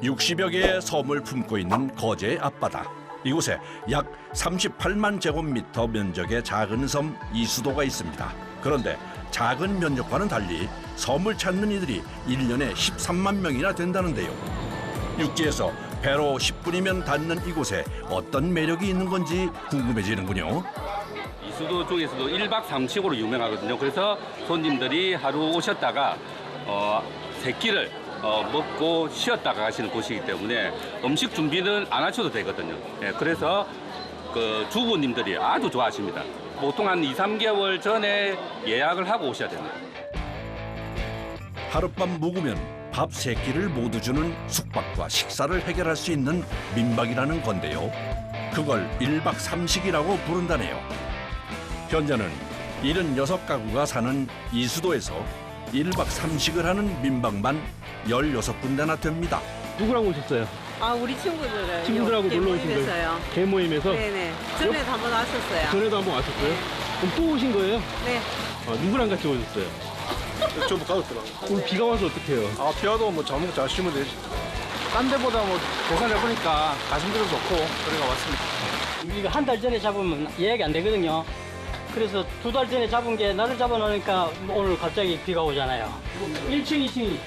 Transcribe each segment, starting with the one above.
60여 개의 섬을 품고 있는 거제의 앞바다. 이곳에 약 38만 제곱미터 면적의 작은 섬 이수도가 있습니다. 그런데 작은 면적과는 달리 섬을 찾는 이들이 1년에 13만 명이나 된다는데요. 육지에서 배로 10분이면 닿는 이곳에 어떤 매력이 있는 건지 궁금해지는군요. 이수도 쪽에서도 1박 3식으로 유명하거든요. 그래서 손님들이 하루 오셨다가 세 끼를 먹고 쉬었다가 가시는 곳이기 때문에 음식 준비는 안 하셔도 되거든요. 예, 그래서 그 주부님들이 아주 좋아하십니다. 보통 한 2, 3개월 전에 예약을 하고 오셔야 됩니다. 하룻밤 묵으면 밥 3끼를 모두 주는 숙박과 식사를 해결할 수 있는 민박이라는 건데요. 그걸 1박 3식이라고 부른다네요. 현재는 76가구가 사는 이수도에서 1박 3식을 하는 민박만 16군데나 됩니다. 누구랑 오셨어요? 아, 우리 친구들은 친구들하고 놀러 오신 거예요? 거예요. 개 모임에서? 네네. 전에도 한번 왔었어요. 전에도 한번 왔었어요? 네. 그럼 또 오신 거예요? 네. 누구랑 같이 오셨어요? 전부 가족들하고. 오늘 비가 와서 어떡해요? 아, 비와도 뭐 잠을 잘 쉬면 되지. 딴 데보다 뭐 계산해보니까 가성비도 좋고 그래가 왔습니다. 이거 한 달 전에 잡으면 예약이 안 되거든요. 그래서 2달 전에 잡은 게 나를 잡아놓으니까 오늘 갑자기 비가 오잖아요. 1층, 2층이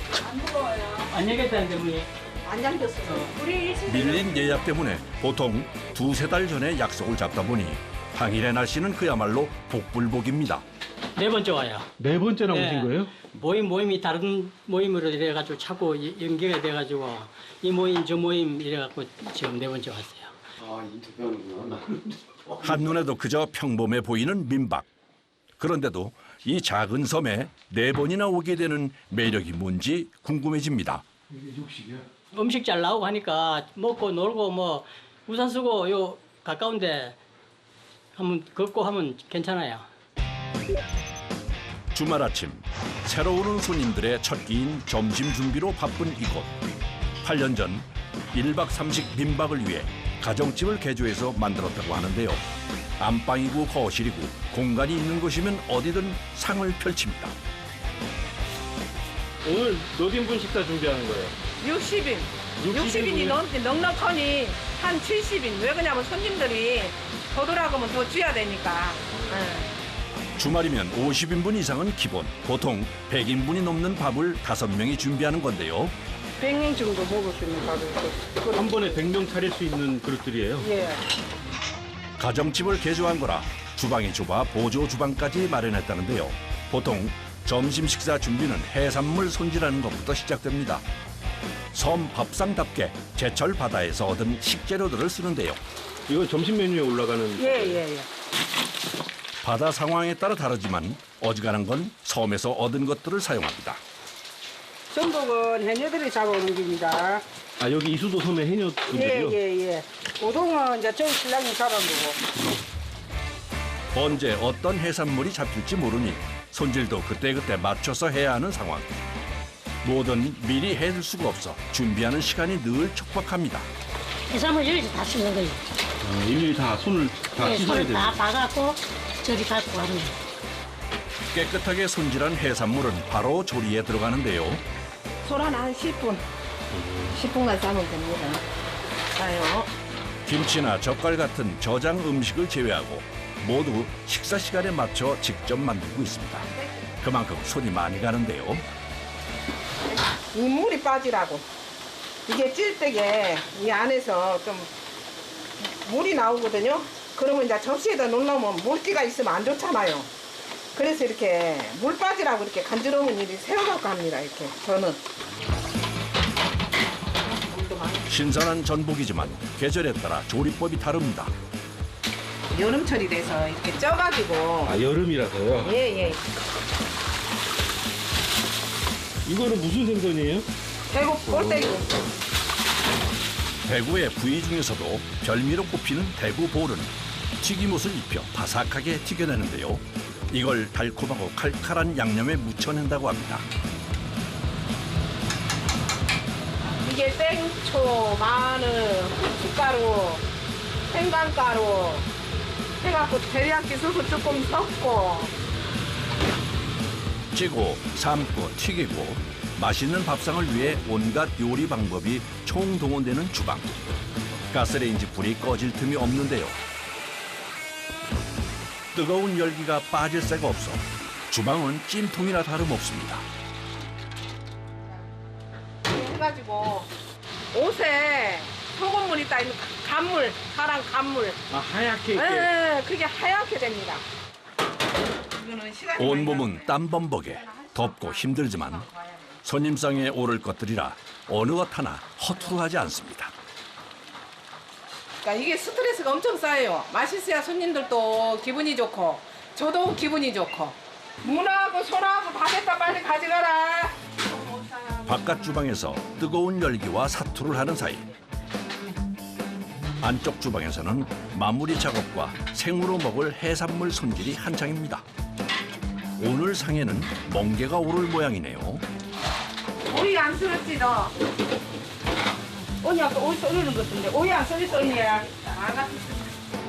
안 열겠다는데 문이. 안 잠겼어요. 우리 밀린 예약 때문에 보통 2~3달 전에 약속을 잡다 보니 당일의 날씨는 그야말로 복불복입니다. 4번째 와요. 4번째나 네. 오신 거예요? 모임이 다른 모임으로 이래가지고 자꾸 연계가 돼가지고 이 모임 저 모임 이래갖고 지금 4번째 왔어요. 한눈에도 그저 평범해 보이는 민박. 그런데도 이 작은 섬에 4번이나 오게 되는 매력이 뭔지 궁금해집니다. 음식 잘 나오고 하니까 먹고 놀고 뭐 우산 쓰고 요 가까운데 한번 걷고 하면 괜찮아요. 주말 아침 새로 오는 손님들의 첫 끼인 점심 준비로 바쁜 이곳. 8년 전 1박 3식 민박을 위해 가정집을 개조해서 만들었다고 하는데요. 안방이고 거실이고 공간이 있는 곳이면 어디든 상을 펼칩니다. 오늘 몇 인분 식사 준비하는 거예요? 60인. 60인이 넉넉하니 한 70인. 왜 그러냐면 손님들이 더 돌아가면 더 줘야 되니까. 주말이면 50인분 이상은 기본. 보통 100인분이 넘는 밥을 5명이 준비하는 건데요. 100인 정도 먹을 수 있는 밥을. 한 번에 100명 차릴 수 있는 그릇들이에요? 예. 가정집을 개조한 거라 주방이 좁아 보조 주방까지 마련했다는데요. 보통 점심 식사 준비는 해산물 손질하는 것부터 시작됩니다. 섬 밥상답게 제철 바다에서 얻은 식재료들을 쓰는데요. 이건 점심 메뉴에 올라가는 예. 바다 상황에 따라 다르지만 어지간한 건 섬에서 얻은 것들을 사용합니다. 전복은 해녀들이 잡아오는 겁니다. 아, 여기 이수도 섬의 해녀분들이요? 예. 우동은 이제 저희 신랑이 잡아온 거고. 언제 어떤 해산물이 잡힐지 모르니 손질도 그때그때 맞춰서 해야 하는 상황. 뭐든 미리 해둘 수가 없어 준비하는 시간이 늘 촉박합니다. 해산물 여기서 다 씻는 거예요. 일일이 다 손을 다 네, 씻어야 손을 돼요. 다 봐갖고 저리 갖고 가는 거예요. 깨끗하게 손질한 해산물은 바로 조리에 들어가는데요. 한 10분. 10분간 삶으면 됩니다. 자요. 김치나 젓갈 같은 저장 음식을 제외하고 모두 식사 시간에 맞춰 직접 만들고 있습니다. 그만큼 손이 많이 가는데요. 이 물이 빠지라고. 이게 찔 때에 이 안에서 좀 물이 나오거든요. 그러면 이제 접시에다 놓으면 물기가 있으면 안 좋잖아요. 그래서 이렇게 물 빠지라고 이렇게 간지러운 일이 세워갖고 합니다. 이렇게 저는. 신선한 전복이지만 계절에 따라 조리법이 다릅니다. 여름철이 돼서 이렇게 쪄가지고. 아, 여름이라서요? 예. 이거는 무슨 생선이에요? 대구 꼴대기. 대구의 부위 중에서도 별미로 꼽히는 대구 볼은 튀김옷을 입혀 바삭하게 튀겨내는데요. 이걸 달콤하고 칼칼한 양념에 묻혀낸다고 합니다. 이게 땡초, 마늘, 후춧가루, 생강가루 해갖고 데리야끼 소스 조금 섞고 찌고 삶고 튀기고 맛있는 밥상을 위해 온갖 요리 방법이 총동원되는 주방. 가스레인지 불이 꺼질 틈이 없는데요. 뜨거운 열기가 빠질 새가 없어 주방은 찜통이나 다름없습니다. 해가지고 옷에 소금물이 따 있는 간물, 파란 간물. 아, 하얗게 이렇게. 네, 그게 하얗게 됩니다. 이거는 시간이 많이 온몸은 땀범벅에 덥고 힘들지만 손님상에 오를 것들이라 어느 것 하나 허투루 하지 않습니다. 그러니까 이게 스트레스가 엄청 쌓여요. 맛있어야 손님들도 기분이 좋고 저도 기분이 좋고. 문하고 소나하고 다 됐다 빨리 가져가라. 바깥 주방에서 뜨거운 열기와 사투를 하는 사이 안쪽 주방에서는 마무리 작업과 생으로 먹을 해산물 손질이 한창입니다. 오늘 상에는 멍게가 오를 모양이네요. 오이 안 썰었지 너? 언니 아까 오이 썰는 것 같은데 오이 안 썰었어 언니야?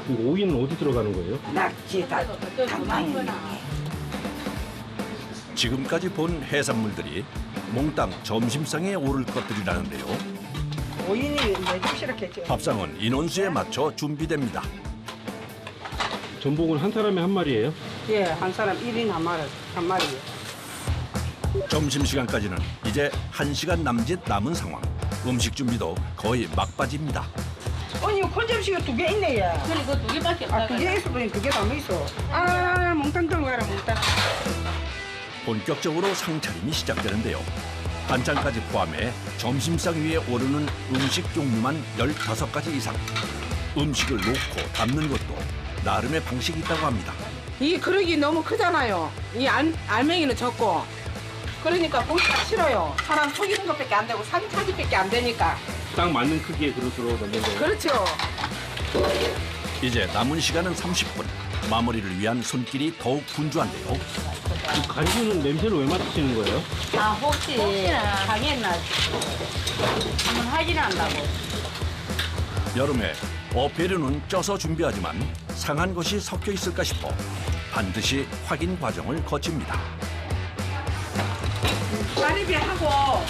이거 오이는 어디 들어가는 거예요? 낙지 당당히. 지금까지 본 해산물들이 몽땅 점심상에 오를 것들이라는데요. 오이는 이제 이렇게 밥상은 인원수에 맞춰 준비됩니다. 전복은 한 사람에 한 마리예요? 예, 한 사람 1인 한 마리. 점심시간까지는 이제 1시간 남짓 남은 상황. 음식 준비도 거의 막바지입니다. 언니 콘접시가 2개 있네 얘. 그래, 그거 2개밖에 없다. 아, 2개 있어 보니 2개 남아 있어. 아, 몽땅 들고 가라 몽땅. 본격적으로 상차림이 시작되는데요. 반찬까지 포함해 점심상 위에 오르는 음식 종류만 15가지 이상. 음식을 놓고 담는 것도 나름의 방식이 있다고 합니다. 이 그릇이 너무 크잖아요. 이 알맹이는 적고. 그러니까 보기가 싫어요. 사람 속이는 것밖에 안 되고 상차림밖에 안 되니까. 딱 맞는 크기의 그릇으로 넣는 거예요? 그렇죠. 이제 남은 시간은 30분. 마무리를 위한 손길이 더욱 분주한데요. 이 간주는 냄새를 왜 맡으시는 거예요? 아, 혹시나 당했나. 한번 확인한다고. 여름에 어패류는 쪄서 준비하지만 상한 것이 섞여 있을까 싶어 반드시 확인 과정을 거칩니다. 까리비 하고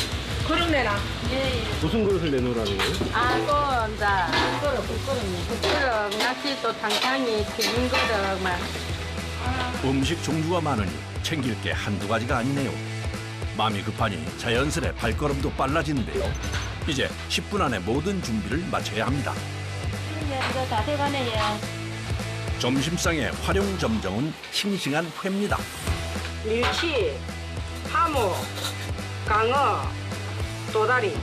그릇 내놔. 예, 예. 무슨 그릇을 내놓으라는 거예요? 아, 또, 이제, 부끄럼, 낙지 또 당탕이, 튀긴 거를 막. 음식 종류가 많으니 챙길 게 한두 가지가 아니네요. 마음이 급하니 자연스레 발걸음도 빨라지는데요. 이제 10분 안에 모든 준비를 마쳐야 합니다. 이거 다 돼가네요. 점심상의 활용 점정은 싱싱한 회입니다. 밀치, 하모, 강어, 도다리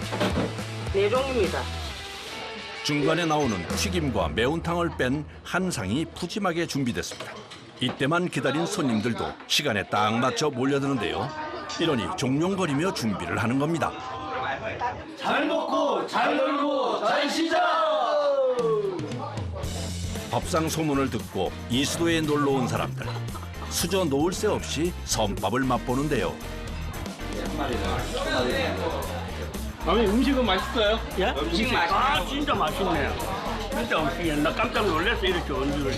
4종입니다. 중간에 나오는 튀김과 매운탕을 뺀 한 상이 푸짐하게 준비됐습니다. 이때만 기다린 손님들도 시간에 딱 맞춰 몰려드는데요. 이러니 종용거리며 준비를 하는 겁니다. 잘 먹고 잘 놀고 잘 쉬자. 밥상 소문을 듣고 이수도에 놀러 온 사람들. 수저 놓을 새 없이 선밥을 맛보는데요. 아버님 음식은 맛있어요? 예? 아 진짜 맛있네요. 진짜 맛있네. 나 깜짝 놀랐어 이렇게 좋은 줄.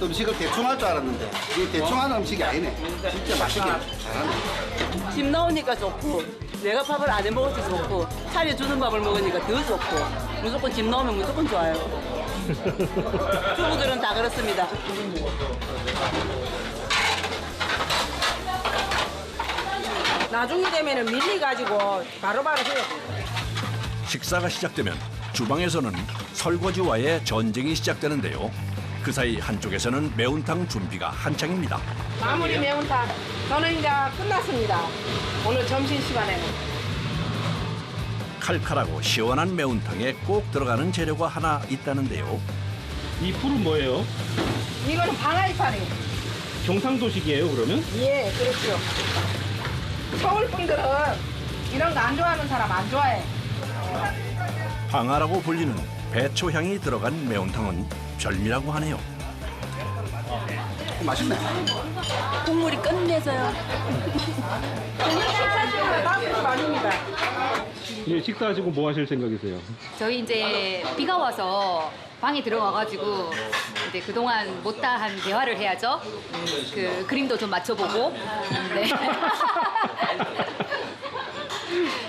음식을 대충 할 줄 알았는데 이 대충 하는 음식이 아니네. 진짜 맛있게 잘하네. 집 나오니까 좋고 내가 밥을 안 해 먹어도 좋고 차려주는 밥을 먹으니까 더 좋고 무조건 집 나오면 무조건 좋아요. 주부들은 다 그렇습니다. 나중에 되면은 밀려가지고 바로바로 해요. 식사가 시작되면 주방에서는 설거지와의 전쟁이 시작되는데요. 그 사이 한쪽에서는 매운탕 준비가 한창입니다. 마무리 매운탕. 저는 이제 끝났습니다. 오늘 점심시간에는. 칼칼하고 시원한 매운탕에 꼭 들어가는 재료가 하나 있다는데요. 이 풀은 뭐예요? 이거는 방아이파리. 경상도식이에요 그러면? 예, 그렇죠. 서울 분들은 이런 거 안 좋아하는 사람 안 좋아해. 방아라고 불리는 배초 향이 들어간 매운탕은 별미라고 하네요. 맛있네. 국물이 끝내줘요. 아닙니다. 예, 식사하시고 뭐 하실 생각이세요? 저희 이제 비가 와서 방에 들어가가지고 이제 그동안 못다한 대화를 해야죠. 그 그림도 좀 맞춰보고. 네.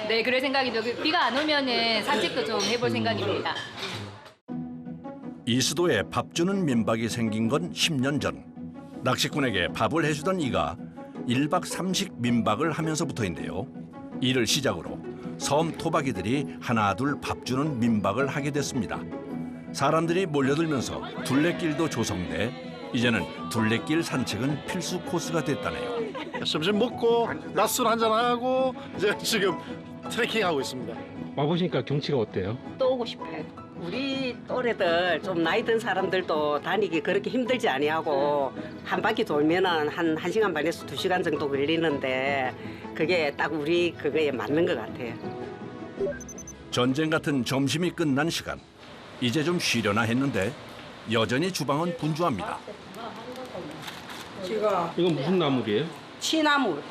네, 그럴 생각이죠. 비가 안 오면은 산책도 좀 해볼 생각입니다. 이수도에 밥 주는 민박이 생긴 건 10년 전. 낚시꾼에게 밥을 해주던 이가 1박 3식 민박을 하면서부터인데요. 이를 시작으로 섬 토박이들이 하나둘 밥 주는 민박을 하게 됐습니다. 사람들이 몰려들면서 둘레길도 조성돼 이제는 둘레길 산책은 필수 코스가 됐다네요. 점심 먹고 낮술 한잔하고 이제 지금 트레킹하고 있습니다. 와보시니까 경치가 어때요? 또 오고 싶어요. 우리 또래들 좀 나이 든 사람들도 다니기 그렇게 힘들지 아니하고 한 바퀴 돌면은 한 1시간 반에서 2시간 정도 걸리는데 그게 딱 우리 그거에 맞는 것 같아요. 전쟁 같은 점심이 끝난 시간. 이제 좀 쉬려나 했는데 여전히 주방은 분주합니다. 이건 무슨 나물이에요? 취나물.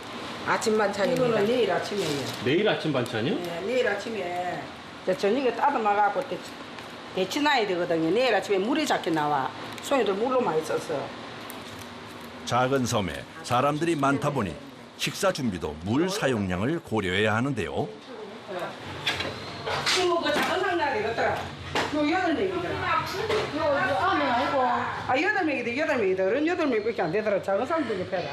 아침 반찬입니다. 이거는 내일 아침에요. 내일 아침 반찬이요? 네, 내일 아침에 저녁에 따듬어갖고 데치놔야 되거든요. 내일 아침에 물이 작게 나와. 손님들 물로 많이 썼어. 작은 섬에 사람들이 많다 보니 식사 준비도 물 사용량을 고려해야 하는데요. 친구 그 작은 상자 되겠더라. 요 8명이더라. 요 아men 아니고. 아 8명이다. 어른 8명밖에 안 되더라. 작은 상자 옆에다.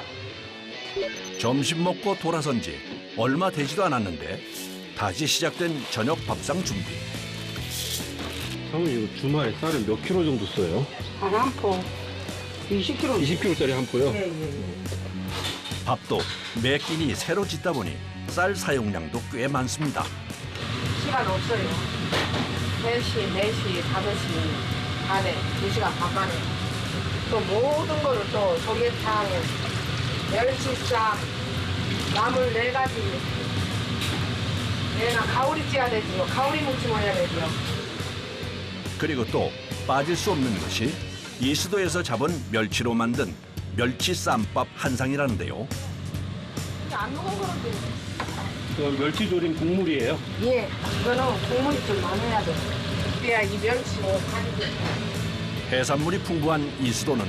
점심 먹고 돌아선 지 얼마 되지도 않았는데 다시 시작된 저녁 밥상 준비. 사모님 이거 주말에 쌀을 몇 킬로 정도 써요? 한 포. 20kg. 20킬로짜리 한 포요? 예. 밥도 매 끼니 새로 짓다 보니 쌀 사용량도 꽤 많습니다. 시간 없어요. 3시, 4시, 5시 반에 2시간 반 만에 또 모든 거를 또 조개탕, 멸치쌈, 나물 4가지 얘는 가오리 찌야 되지요. 가오리 무침 해야 되지요. 그리고 또 빠질 수 없는 것이 이수도에서 잡은 멸치로 만든 멸치 쌈밥 한상이라는데요. 안 먹은 거는 이건 멸치조림 국물이에요? 예, 이거는 국물이 좀 많아야 돼. 그래야 이 멸치 해산물이 풍부한 이수도는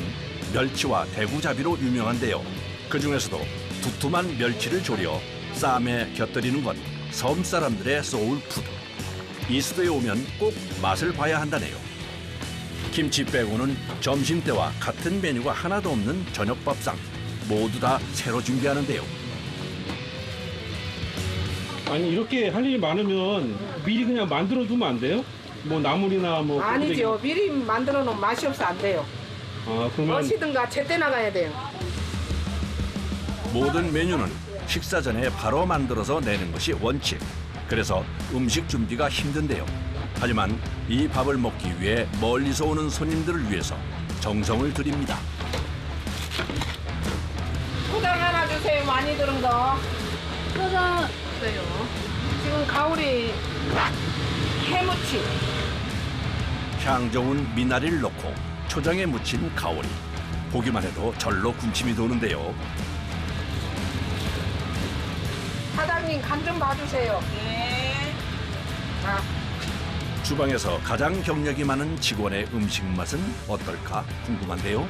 멸치와 대구잡이로 유명한데요. 그중에서도 두툼한 멸치를 조려 쌈에 곁들이는 건 섬 사람들의 소울푸드. 이수도에 오면 꼭 맛을 봐야 한다네요. 김치 빼고는 점심때와 같은 메뉴가 하나도 없는 저녁밥상. 모두 다 새로 준비하는데요. 아니 이렇게 할 일이 많으면 미리 그냥 만들어 두면 안 돼요? 뭐 나물이나 뭐 아니죠. 미리 만들어 놓으면 맛이 없어 안 돼요. 아 그러면 어시든가 제때 나가야 돼요. 모든 메뉴는 식사 전에 바로 만들어서 내는 것이 원칙. 그래서 음식 준비가 힘든데요. 하지만 이 밥을 먹기 위해 멀리서 오는 손님들을 위해서 정성을 들입니다. 포장 하나 주세요. 많이 들은 거. 포장 주세요. 지금 가오리 해무침. 향 좋은 미나리를 넣고 초장에 묻힌 가오리. 보기만 해도 절로 군침이 도는데요. 사장님 간 좀 봐주세요. 네. 자, 주방에서 가장 경력이 많은 직원의 음식 맛은 어떨까 궁금한데요.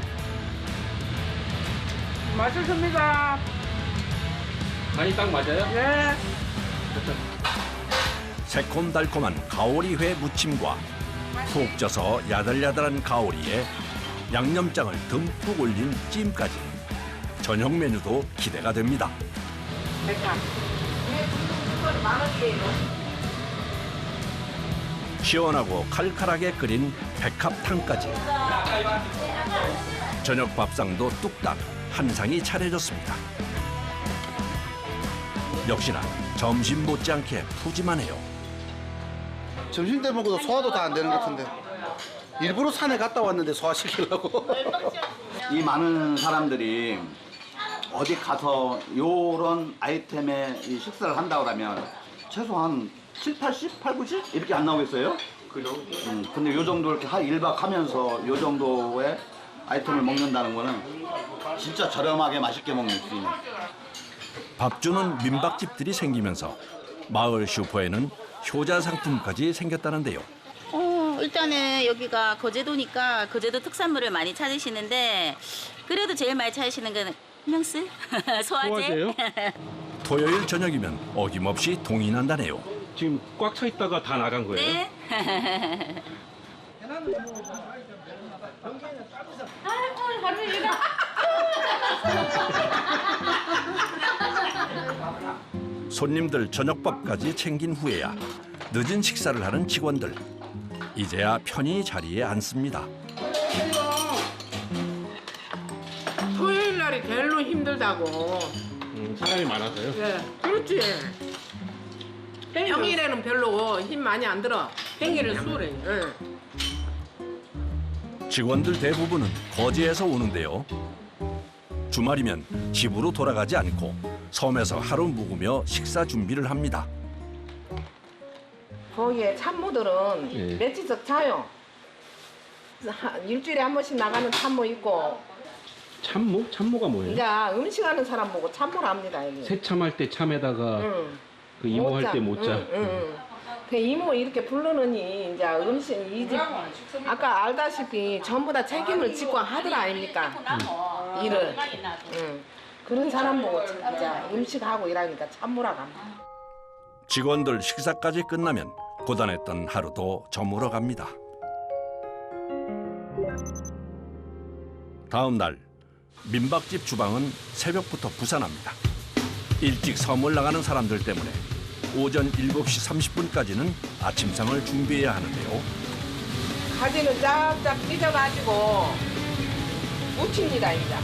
맛있습니다. 간이 딱 맞아요? 네. 새콤달콤한 가오리회 무침과 푹 쪄서 야들야들한 가오리에 양념장을 듬뿍 올린 찜까지 저녁 메뉴도 기대가 됩니다. 백합. 만 원이에요. 시원하고 칼칼하게 끓인 백합탕까지 저녁 밥상도 뚝딱 한 상이 차려졌습니다. 역시나 점심 못지않게 푸짐하네요. 점심 때 먹어도 소화도 다 안 되는 것 같은데 일부러 산에 갔다 왔는데 소화시키려고. 이 많은 사람들이 어디 가서 요런 아이템에 이 식사를 한다고 하면 최소한 7, 80, 8, 90 이렇게 안 나오겠어요? 그죠. 근데 요 정도 이렇게 1박 하면서 요 정도의 아이템을 먹는다는 거는 진짜 저렴하게 맛있게 먹는 수 있는. 밥 주는 민박집들이 생기면서 마을 슈퍼에는 효자 상품까지 생겼다는데요. 일단은 여기가 거제도니까 거제도 특산물을 많이 찾으시는데 그래도 제일 많이 찾으시는 건 흠명스? 소화제? 소화제요? 토요일 저녁이면 어김없이 동이 난다네요. 지금 꽉 차 있다가 다 나간 거예요? 네. 손님들 저녁밥까지 챙긴 후에야 늦은 식사를 하는 직원들. 이제야 편히 자리에 앉습니다. 토요일 날이 제일로 힘들다고. 사람이 많아서요? 예, 그렇지. 평일에는 별로 힘 많이 안 들어. 평일은 수월해. 직원들 대부분은 거제에서 오는데요. 주말이면 집으로 돌아가지 않고 섬에서 하루 묵으며 식사 준비를 합니다. 거기에 참모들은 예. 며칠씩 자요. 일주일에 한 번씩 나가는 참모 있고. 참모? 참모가 뭐예요? 이제 음식하는 사람 보고 참모를 합니다. 여기. 새참할 때 참에다가 응. 그 이모할 때 모자. 응. 그 이모 이렇게 부르느니 이제 음식 이 집 아까 알다시피 전부 다 책임을 지고 하더라 아닙니까? 일을. 그런 사람 보고 이제 음식하고 일하니까 참모라고 합니다. 직원들 식사까지 끝나면 고단했던 하루도 저물어 갑니다. 다음 날 민박집 주방은 새벽부터 부산합니다. 일찍 섬을 나가는 사람들 때문에 오전 7시 30분까지는 아침상을 준비해야 하는데요. 가지는 쫙쫙 찢어가지고 무칩니다 이제.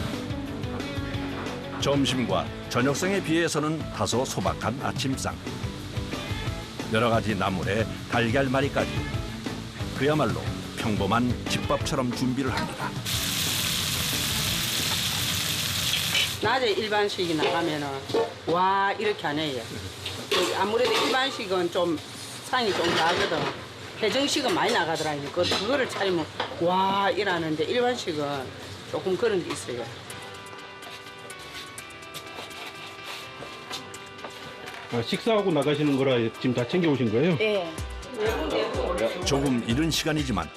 점심과 저녁상에 비해서는 다소 소박한 아침상. 여러 가지 나물에 달걀말이까지. 그야말로 평범한 집밥처럼 준비를 합니다. 낮에 일반식이 나가면은 와 이렇게 안 해요. 아무래도 일반식은 좀 상이 좀 나거든. 회정식은 많이 나가더라니까. 그거를 차리면 와 이러는데 일반식은 조금 그런 게 있어요. 식사하고 나가시는 거라 지금 다 챙겨오신 거예요? 네. 조금 이른 시간이지만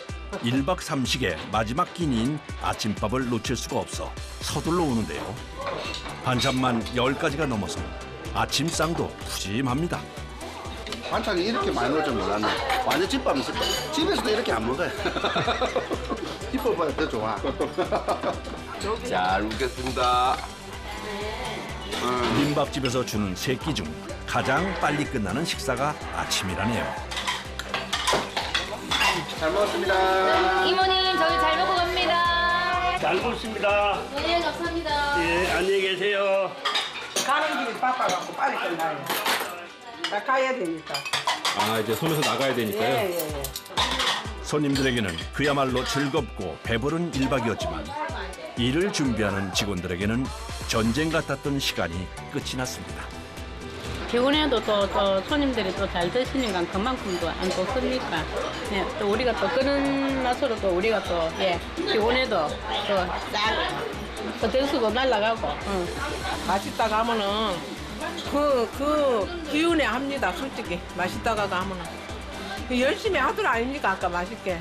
1박 3식의 마지막 끼니인 아침밥을 놓칠 수가 없어 서둘러 오는데요. 반찬만 10가지가 넘어서 아침상도 푸짐합니다. 반찬이 이렇게 많이 넣을 줄 몰랐네. 완전 집밥 있을 거야. 집에서도 이렇게 안 먹어요. 집밥보다 더 좋아. 잘 먹겠습니다. 민박집에서 주는 3끼 중 가장 빨리 끝나는 식사가 아침이라네요. 잘 먹었습니다. 이모님 저희 잘 먹고 갑니다. 잘 먹습니다. 네 감사합니다. 예, 안녕히 계세요. 가는 길이 바빠갖고 빨리 끝나요. 나 가야 되니까. 아 이제 섬에서 나가야 되니까요. 예. 손님들에게는 그야말로 즐겁고 배부른 1박이었지만 일을 준비하는 직원들에게는 전쟁 같았던 시간이 끝이 났습니다. 피곤해도 또 손님들이 또 잘 드시니까 그만큼 또 안 좋습니까? 네, 또 우리가 또 그런 맛으로 또 우리가 또 피곤해도 또 점수도 날라가고. 맛있다 가면은 그 기운에 합니다. 솔직히 맛있다가 가면은 열심히 하더라 아닙니까? 아까 맛있게.